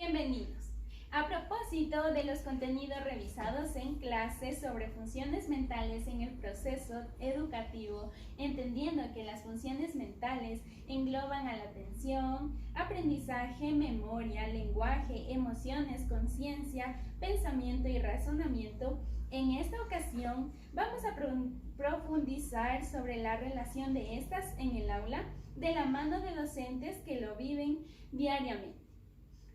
Bienvenidos. A propósito de los contenidos revisados en clases sobre funciones mentales en el proceso educativo, entendiendo que las funciones mentales engloban a la atención, aprendizaje, memoria, lenguaje, emociones, conciencia, pensamiento y razonamiento, en esta ocasión vamos a profundizar sobre la relación de estas en el aula de la mano de docentes que lo viven diariamente.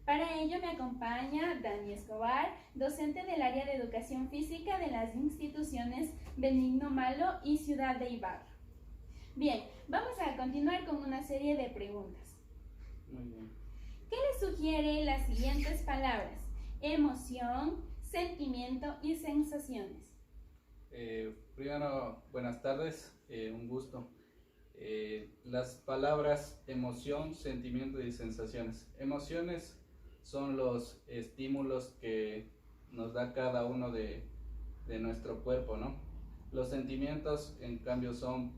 Para ello me acompaña Dani Escobar, docente del área de educación física de las instituciones Benigno Malo y Ciudad de Ibarra. Bien, vamos a continuar con una serie de preguntas. Muy bien. ¿Qué le sugiere las siguientes palabras? Emoción, sentimiento y sensaciones. Primero, buenas tardes, un gusto. Las palabras emoción, sentimiento y sensaciones. Emociones son los estímulos que nos da cada uno de nuestro cuerpo, ¿no? Los sentimientos, en cambio, son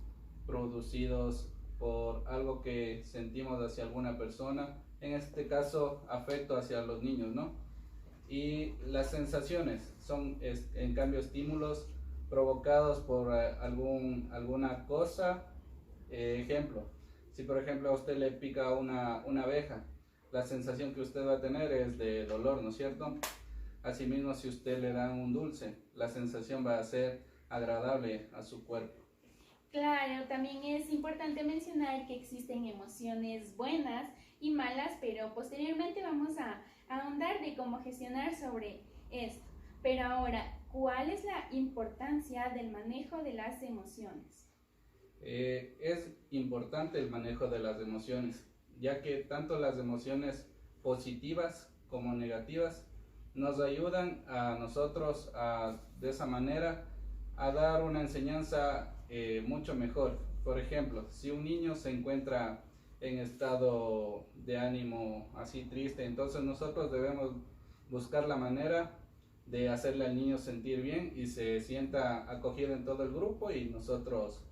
producidos por algo que sentimos hacia alguna persona, en este caso, afecto hacia los niños, ¿no? Y las sensaciones son, en cambio, estímulos provocados por alguna cosa. Ejemplo, si por ejemplo a usted le pica una abeja, la sensación que usted va a tener es de dolor, ¿no es cierto? Asimismo, si usted le da un dulce, la sensación va a ser agradable a su cuerpo. Claro, también es importante mencionar que existen emociones buenas y malas, pero posteriormente vamos a ahondar de cómo gestionar sobre esto. Pero ahora, ¿cuál es la importancia del manejo de las emociones? Es importante el manejo de las emociones, ya que tanto las emociones positivas como negativas nos ayudan a nosotros de esa manera a dar una enseñanza mucho mejor. Por ejemplo, si un niño se encuentra en estado de ánimo así triste, entonces nosotros debemos buscar la manera de hacerle al niño sentir bien y se sienta acogido en todo el grupo y nosotros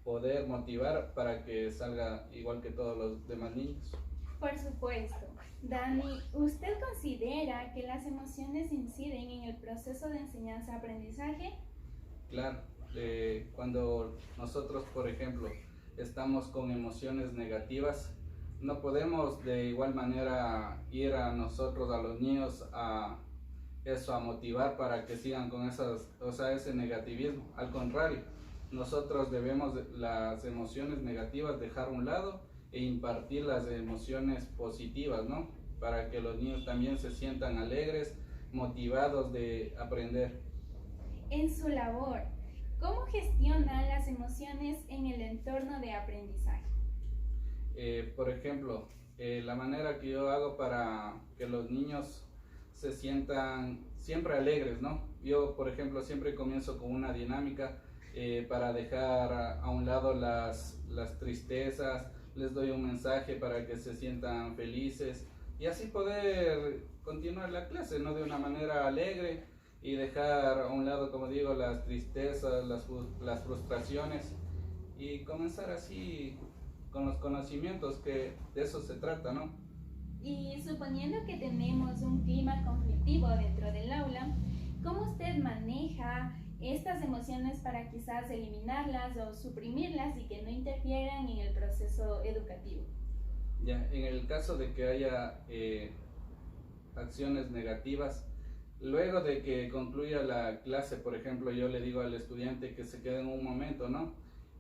poder motivar para que salga igual que todos los demás niños. Por supuesto. Dani, ¿usted considera que las emociones inciden en el proceso de enseñanza-aprendizaje? Claro, cuando nosotros, por ejemplo, estamos con emociones negativas, no podemos de igual manera ir a nosotros, a los niños, a motivar para que sigan con ese negativismo. Al contrario, nosotros debemos las emociones negativas dejar a un lado e impartir las emociones positivas, ¿no? Para que los niños también se sientan alegres, motivados de aprender. En su labor, ¿cómo gestiona las emociones en el entorno de aprendizaje? Por ejemplo, la manera que yo hago para que los niños se sientan siempre alegres, ¿no? Yo, por ejemplo, siempre comienzo con una dinámica para dejar a un lado las tristezas, les doy un mensaje para que se sientan felices y así poder continuar la clase, ¿no? De una manera alegre y dejar a un lado, como digo, las tristezas, las frustraciones y comenzar así con los conocimientos, que de eso se trata, ¿no? Y suponiendo que tenemos un clima conflictivo dentro del aula, ¿cómo usted maneja estas emociones para quizás eliminarlas o suprimirlas y que no interfieran en el proceso educativo? Ya, en el caso de que haya acciones negativas, luego de que concluya la clase, por ejemplo, yo le digo al estudiante que se quede en un momento, ¿no?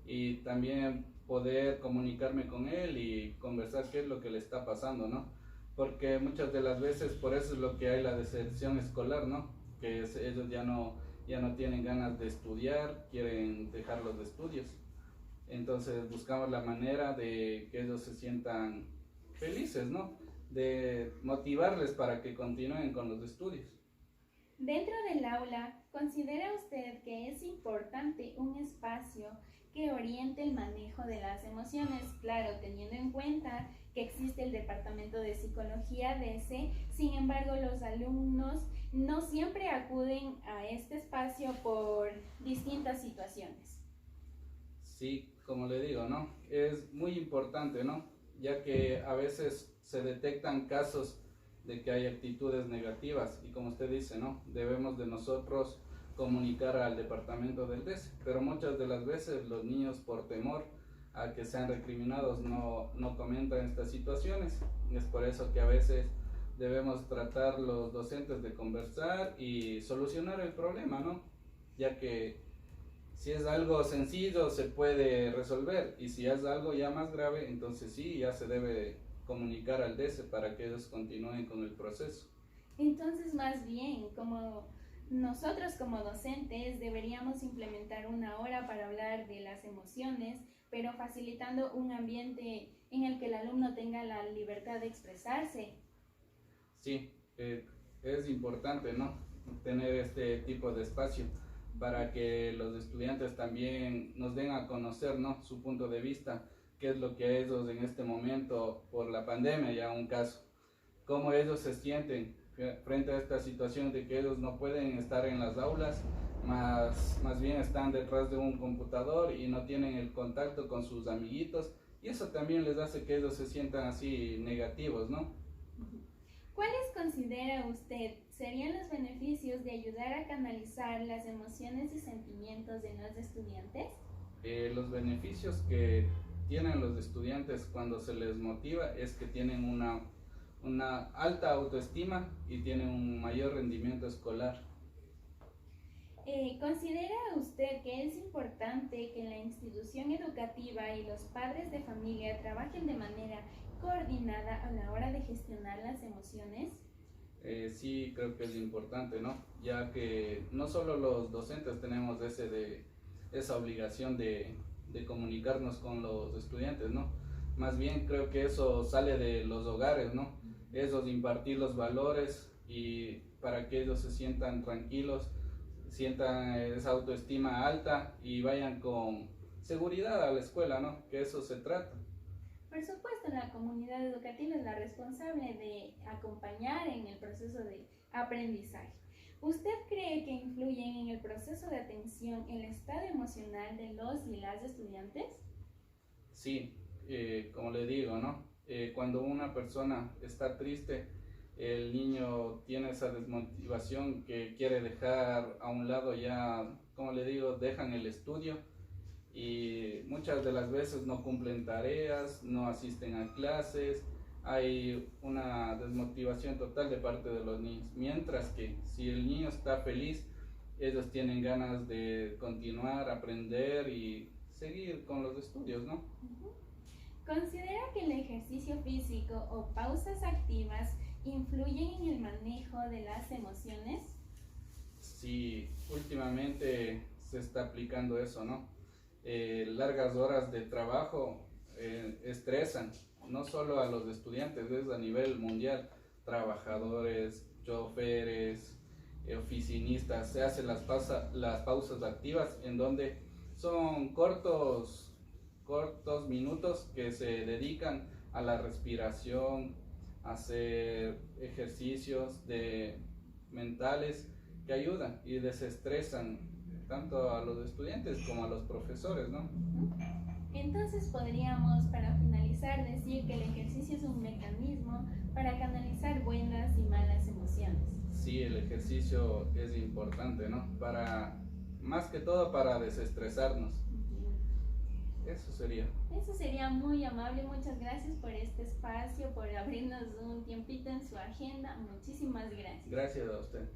Y también poder comunicarme con él y conversar qué es lo que le está pasando, ¿no? Porque muchas de las veces por eso es lo que hay la deserción escolar, ¿no? Que ellos ya no tienen ganas de estudiar, quieren dejar los estudios. Entonces buscamos la manera de que ellos se sientan felices, ¿no? De motivarles para que continúen con los estudios. Dentro del aula, ¿considera usted que es importante un espacio que oriente el manejo de las emociones? Claro, teniendo en cuenta que existe el departamento de psicología de ese, sin embargo, los alumnos no siempre acuden a este espacio por distintas situaciones. Sí, como le digo, ¿no? Es muy importante, ¿no? Ya que a veces se detectan casos de que hay actitudes negativas y como usted dice, ¿no? Debemos de nosotros comunicar al departamento del DES, pero muchas de las veces los niños por temor a que sean recriminados no comentan estas situaciones. Es por eso que a veces debemos tratar los docentes de conversar y solucionar el problema, ¿no? Ya que si es algo sencillo se puede resolver y si es algo ya más grave, entonces sí, ya se debe comunicar al DS para que ellos continúen con el proceso. Entonces, más bien, como nosotros como docentes deberíamos implementar una hora para hablar de las emociones, pero facilitando un ambiente en el que el alumno tenga la libertad de expresarse. Sí, es importante, ¿no? Tener este tipo de espacio para que los estudiantes también nos den a conocer, ¿no? Su punto de vista, qué es lo que ellos en este momento, por la pandemia ya un caso, cómo ellos se sienten frente a esta situación de que ellos no pueden estar en las aulas, más bien están detrás de un computador y no tienen el contacto con sus amiguitos, y eso también les hace que ellos se sientan así negativos, ¿no? ¿Cuáles considera usted serían los beneficios de ayudar a canalizar las emociones y sentimientos de los estudiantes? Los beneficios que tienen los estudiantes cuando se les motiva es que tienen una alta autoestima y tienen un mayor rendimiento escolar. ¿Considera usted que es importante que la institución educativa y los padres de familia trabajen de manera coordinada a la hora de gestionar las emociones? Sí, creo que es importante, ¿no? Ya que no solo los docentes tenemos esa obligación de comunicarnos con los estudiantes, ¿no? Más bien creo que eso sale de los hogares, ¿no? Eso de impartir los valores y para que ellos se sientan tranquilos, sientan esa autoestima alta y vayan con seguridad a la escuela, ¿no? Que eso se trata. Por supuesto, la comunidad educativa es la responsable de acompañar en el proceso de aprendizaje. ¿Usted cree que influyen en el proceso de atención el estado emocional de los y las estudiantes? Sí, como le digo, ¿no? Cuando una persona está triste, el niño tiene esa desmotivación que quiere dejar a un lado ya, como le digo, dejan el estudio y muchas de las veces no cumplen tareas, no asisten a clases, hay una desmotivación total de parte de los niños, mientras que si el niño está feliz, ellos tienen ganas de continuar, aprender y seguir con los estudios, ¿no? ¿Considera que el ejercicio físico o pausas activas influyen en el manejo de las emociones? Sí, últimamente se está aplicando eso, ¿no? Largas horas de trabajo estresan, no solo a los estudiantes, es a nivel mundial, trabajadores, choferes, oficinistas, se hacen las pausas activas en donde son cortos minutos que se dedican a la respiración, a hacer ejercicios mentales que ayudan y desestresan tanto a los estudiantes como a los profesores, ¿no? Entonces podríamos, para finalizar, decir que el ejercicio es un mecanismo para canalizar buenas y malas emociones. Sí, el ejercicio es importante, ¿no? Más que todo para desestresarnos. Eso sería muy amable. Muchas gracias por este espacio, por abrirnos un tiempito en su agenda. Muchísimas gracias. Gracias a usted.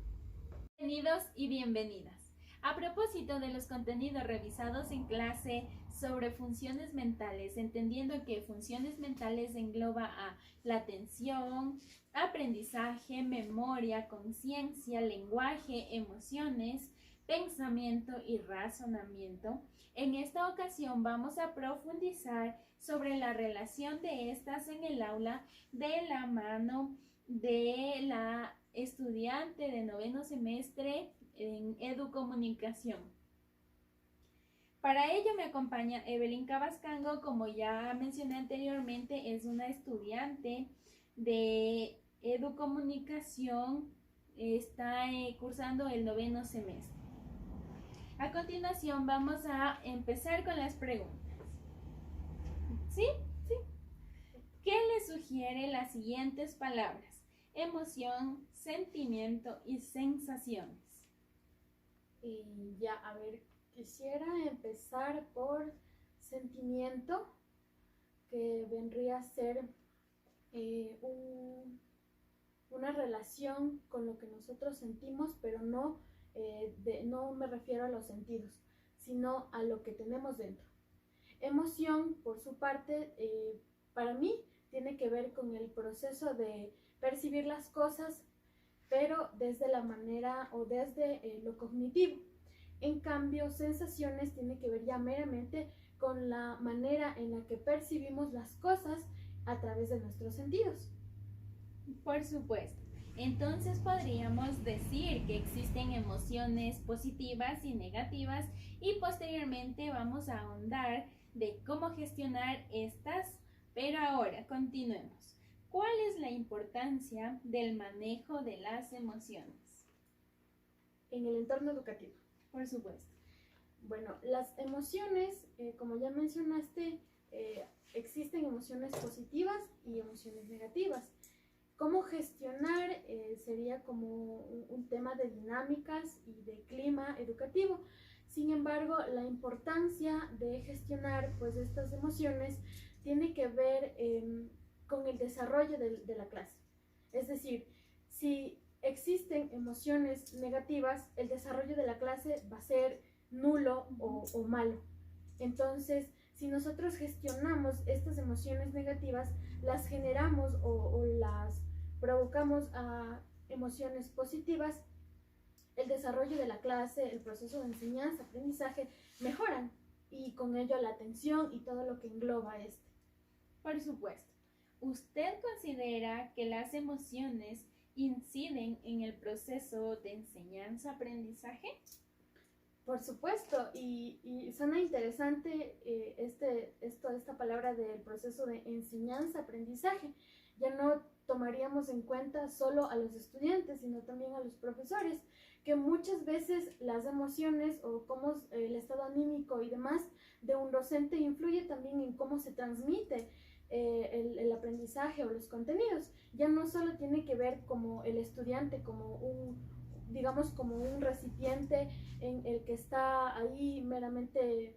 Bienvenidos y bienvenidas. A propósito de los contenidos revisados en clase sobre funciones mentales, entendiendo que funciones mentales engloba a la atención, aprendizaje, memoria, conciencia, lenguaje, emociones, pensamiento y razonamiento. En esta ocasión vamos a profundizar sobre la relación de estas en el aula de la mano de la estudiante de noveno semestre en Educomunicación. Para ello me acompaña Evelyn Cabascango, como ya mencioné anteriormente, es una estudiante de Educomunicación, está cursando el noveno semestre. A continuación vamos a empezar con las preguntas. ¿Sí? ¿Sí? ¿Qué le sugiere las siguientes palabras? emoción, sentimiento y sensaciones. Y ya, a ver, quisiera empezar por sentimiento, que vendría a ser una relación con lo que nosotros sentimos, pero no me refiero a los sentidos, sino a lo que tenemos dentro. Emoción, por su parte, para mí tiene que ver con el proceso de percibir las cosas, pero desde la manera o desde lo cognitivo. En cambio, sensaciones tiene que ver ya meramente con la manera en la que percibimos las cosas a través de nuestros sentidos. Por supuesto. Entonces podríamos decir que existen emociones positivas y negativas y posteriormente vamos a ahondar de cómo gestionar estas, pero ahora continuemos. ¿Cuál es la importancia del manejo de las emociones? En el entorno educativo. Por supuesto. Bueno, las emociones, como ya mencionaste, existen emociones positivas y emociones negativas. ¿Cómo gestionar? Sería como un tema de dinámicas y de clima educativo. Sin embargo, la importancia de gestionar pues, estas emociones tiene que ver con el desarrollo de la clase. Es decir, si existen emociones negativas, el desarrollo de la clase va a ser nulo o malo. Entonces, si nosotros gestionamos estas emociones negativas, las generamos o las provocamos a emociones positivas, el desarrollo de la clase, el proceso de enseñanza, aprendizaje, mejoran y con ello la atención y todo lo que engloba este. Por supuesto. ¿Usted considera que las emociones inciden en el proceso de enseñanza-aprendizaje? Por supuesto, y suena interesante esta palabra del proceso de enseñanza-aprendizaje. Ya no tomaríamos en cuenta solo a los estudiantes, sino también a los profesores, que muchas veces las emociones o cómo el estado anímico y demás de un docente influye también en cómo se transmite el aprendizaje o los contenidos. Ya no solo tiene que ver como el estudiante, como un recipiente en el que está ahí meramente,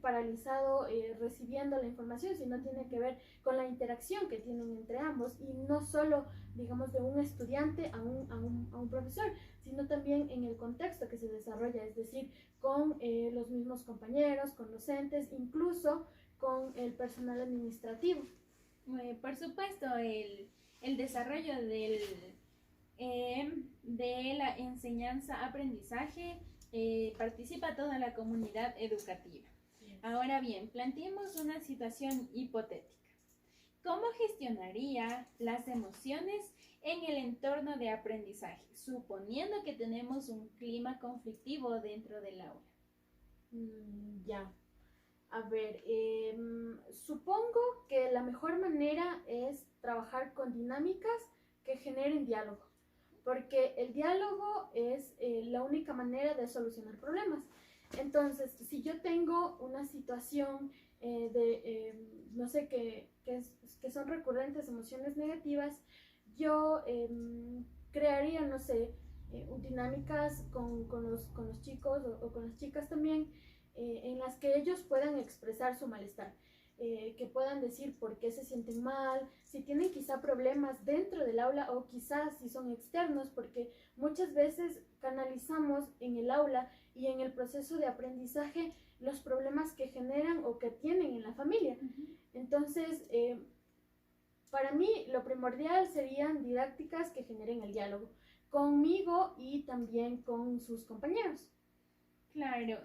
paralizado recibiendo la información, sino tiene que ver con la interacción que tienen entre ambos y no solo, digamos, de un estudiante a un profesor, sino también en el contexto que se desarrolla, es decir, con los mismos compañeros, con docentes, incluso con el personal administrativo. Por supuesto, el desarrollo de la enseñanza-aprendizaje participa toda la comunidad educativa. Ahora bien, planteemos una situación hipotética. ¿Cómo gestionaría las emociones en el entorno de aprendizaje, suponiendo que tenemos un clima conflictivo dentro del aula? Ya. A ver, supongo que la mejor manera es trabajar con dinámicas que generen diálogo, porque el diálogo es la única manera de solucionar problemas. Entonces, si yo tengo una situación que son recurrentes emociones negativas, yo crearía, dinámicas con los chicos o con las chicas también, en las que ellos puedan expresar su malestar, que puedan decir por qué se sienten mal, si tienen quizá problemas dentro del aula o quizás si son externos, porque muchas veces canalizamos en el aula y en el proceso de aprendizaje los problemas que generan o que tienen en la familia. Entonces, para mí lo primordial serían didácticas que generen el diálogo conmigo y también con sus compañeros. Claro,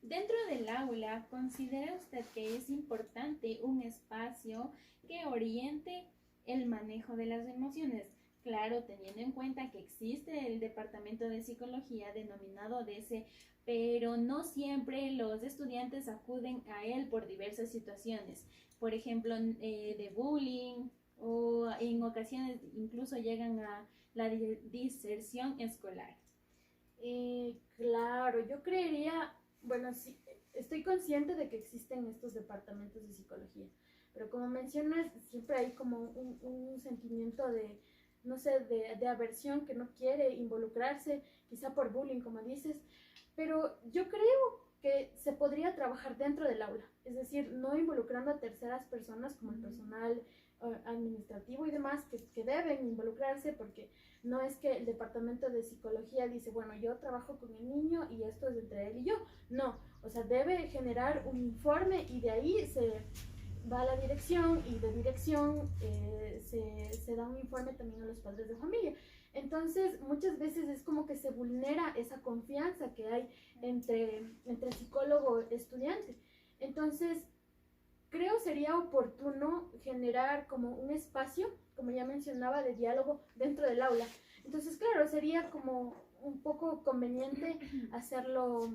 dentro del aula, ¿considera usted que es importante un espacio que oriente el manejo de las emociones? Claro, teniendo en cuenta que existe el departamento de psicología denominado DC, pero no siempre los estudiantes acuden a él por diversas situaciones. Por ejemplo, de bullying o en ocasiones incluso llegan a la diserción escolar. Claro, yo creería, bueno, sí, estoy consciente de que existen estos departamentos de psicología, pero como mencionas, siempre hay como un sentimiento de, no sé, de aversión, que no quiere involucrarse, quizá por bullying, como dices, pero yo creo que se podría trabajar dentro del aula, es decir, no involucrando a terceras personas como el personal administrativo y demás que deben involucrarse, porque no es que el departamento de psicología dice, bueno, yo trabajo con el niño y esto es entre él y yo, no, o sea, debe generar un informe y de ahí se va a la dirección y de dirección se da un informe también a los padres de familia. Entonces, muchas veces es como que se vulnera esa confianza que hay entre psicólogo y estudiante. Entonces, creo sería oportuno generar como un espacio, como ya mencionaba, de diálogo dentro del aula. Entonces, claro, sería como un poco conveniente hacerlo,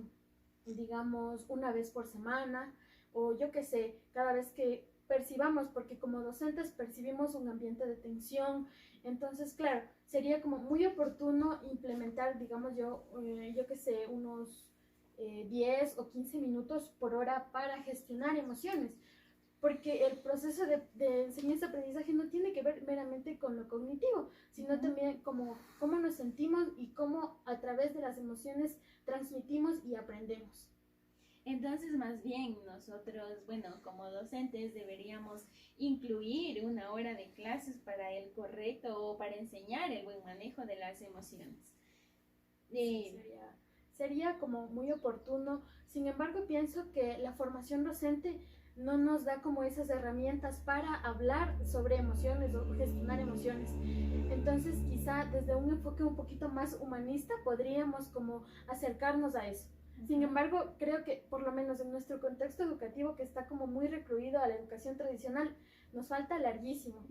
digamos, una vez por semana, o yo qué sé, cada vez que percibamos, porque como docentes percibimos un ambiente de tensión. Entonces, claro, sería como muy oportuno implementar, digamos yo qué sé, unos 10 o 15 minutos por hora para gestionar emociones, porque el proceso de enseñanza-aprendizaje no tiene que ver meramente con lo cognitivo, sino también como cómo nos sentimos y cómo a través de las emociones transmitimos y aprendemos. Entonces, más bien nosotros, bueno, como docentes deberíamos incluir una hora de clases para el correcto o para enseñar el buen manejo de las emociones. Sí, sería como muy oportuno. Sin embargo, pienso que la formación docente no nos da como esas herramientas para hablar sobre emociones o gestionar emociones. Entonces, quizá desde un enfoque un poquito más humanista podríamos como acercarnos a eso. Sin embargo, creo que por lo menos en nuestro contexto educativo, que está como muy recluido a la educación tradicional, nos falta larguísimo.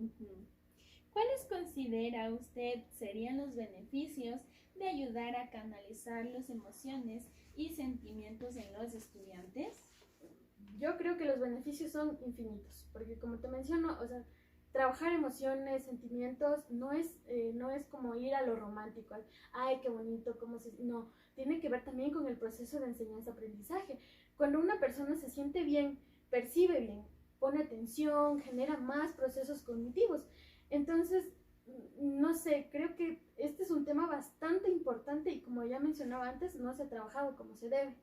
¿Cuáles considera usted serían los beneficios de ayudar a canalizar las emociones y sentimientos en los estudiantes? Yo creo que los beneficios son infinitos, porque como te menciono, o sea, trabajar emociones, sentimientos, no es como ir a lo romántico, ay, qué bonito, no, tiene que ver también con el proceso de enseñanza-aprendizaje. Cuando una persona se siente bien, percibe bien, pone atención, genera más procesos cognitivos. Entonces, no sé, creo que este es un tema bastante importante y como ya mencionaba antes, no se ha trabajado como se debe.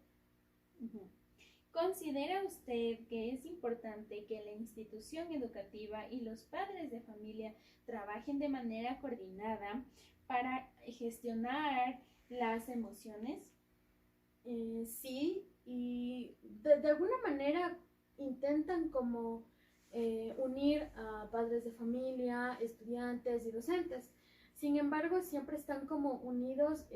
¿Considera usted que es importante que la institución educativa y los padres de familia trabajen de manera coordinada para gestionar las emociones? Sí, y de alguna manera intentan como unir a padres de familia, estudiantes y docentes. Sin embargo, siempre están como unidos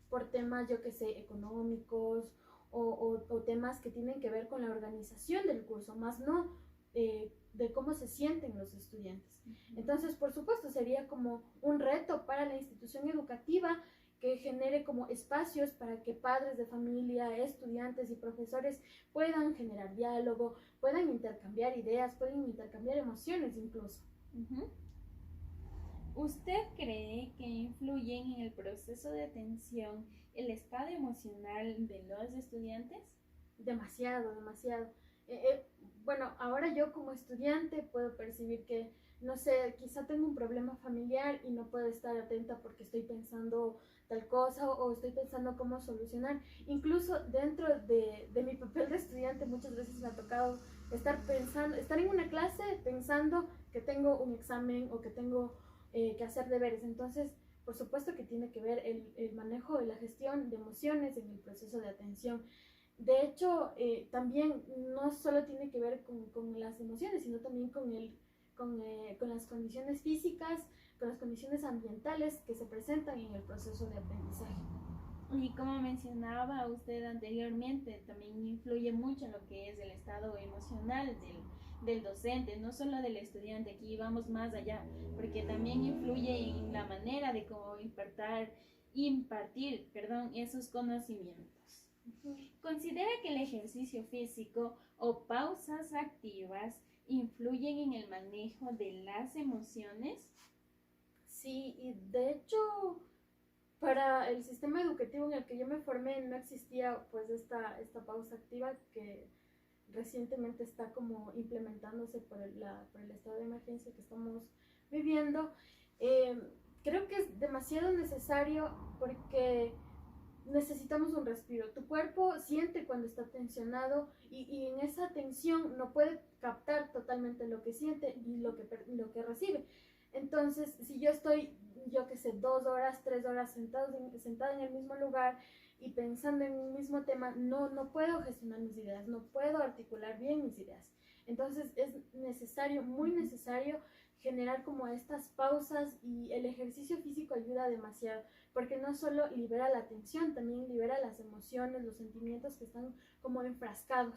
por temas, yo que sé, económicos o temas que tienen que ver con la organización del curso, más no de cómo se sienten los estudiantes. Entonces, por supuesto, sería como un reto para la institución educativa que genere como espacios para que padres de familia, estudiantes y profesores puedan generar diálogo, puedan intercambiar ideas, pueden intercambiar emociones incluso. ¿Usted cree que influyen en el proceso de atención el estado emocional de los estudiantes? Demasiado, demasiado. Bueno, ahora yo como estudiante puedo percibir que, no sé, quizá tengo un problema familiar y no puedo estar atenta porque estoy pensando tal cosa o estoy pensando cómo solucionar. Incluso dentro de mi papel de estudiante muchas veces me ha tocado estar en una clase pensando que tengo un examen o que tengo que hacer deberes. Entonces, por supuesto que tiene que ver el manejo de la gestión de emociones en el proceso de atención. De hecho, también no solo tiene que ver con las emociones, sino también con las condiciones físicas, con las condiciones ambientales que se presentan en el proceso de aprendizaje. Y como mencionaba usted anteriormente, también influye mucho lo que es el estado emocional del docente, no solo del estudiante. Aquí vamos más allá, porque también influye en la manera de cómo impartir esos conocimientos. ¿Considera que el ejercicio físico o pausas activas influyen en el manejo de las emociones? Sí, y de hecho, para el sistema educativo en el que yo me formé no existía pues esta pausa activa que recientemente está como implementándose por el estado de emergencia que estamos viviendo. Creo que es demasiado necesario porque necesitamos un respiro. Tu cuerpo siente cuando está tensionado y en esa tensión no puede captar totalmente lo que siente y lo que recibe. Entonces, si yo estoy, yo qué sé, 2 horas, 3 horas sentada en el mismo lugar y pensando en un mismo tema, no puedo gestionar mis ideas, no puedo articular bien mis ideas. Entonces, es necesario, muy necesario, generar como estas pausas, y el ejercicio físico ayuda demasiado, porque no solo libera la tensión, también libera las emociones, los sentimientos que están como enfrascados.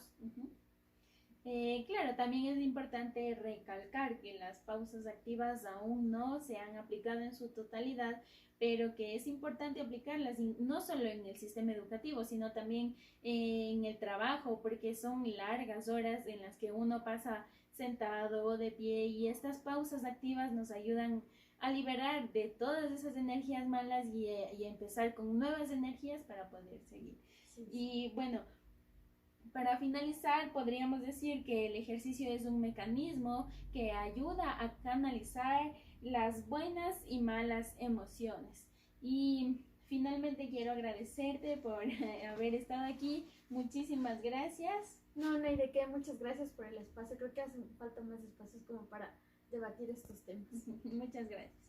Claro, también es importante recalcar que las pausas activas aún no se han aplicado en su totalidad, pero que es importante aplicarlas no solo en el sistema educativo, sino también en el trabajo, porque son largas horas en las que uno pasa sentado o de pie, y estas pausas activas nos ayudan a liberar de todas esas energías malas y a empezar con nuevas energías para poder seguir. Sí. Y bueno, para finalizar, podríamos decir que el ejercicio es un mecanismo que ayuda a canalizar las buenas y malas emociones. Y finalmente quiero agradecerte por haber estado aquí. Muchísimas gracias. No hay de qué. Muchas gracias por el espacio. Creo que hacen falta más espacios como para debatir estos temas. Muchas gracias.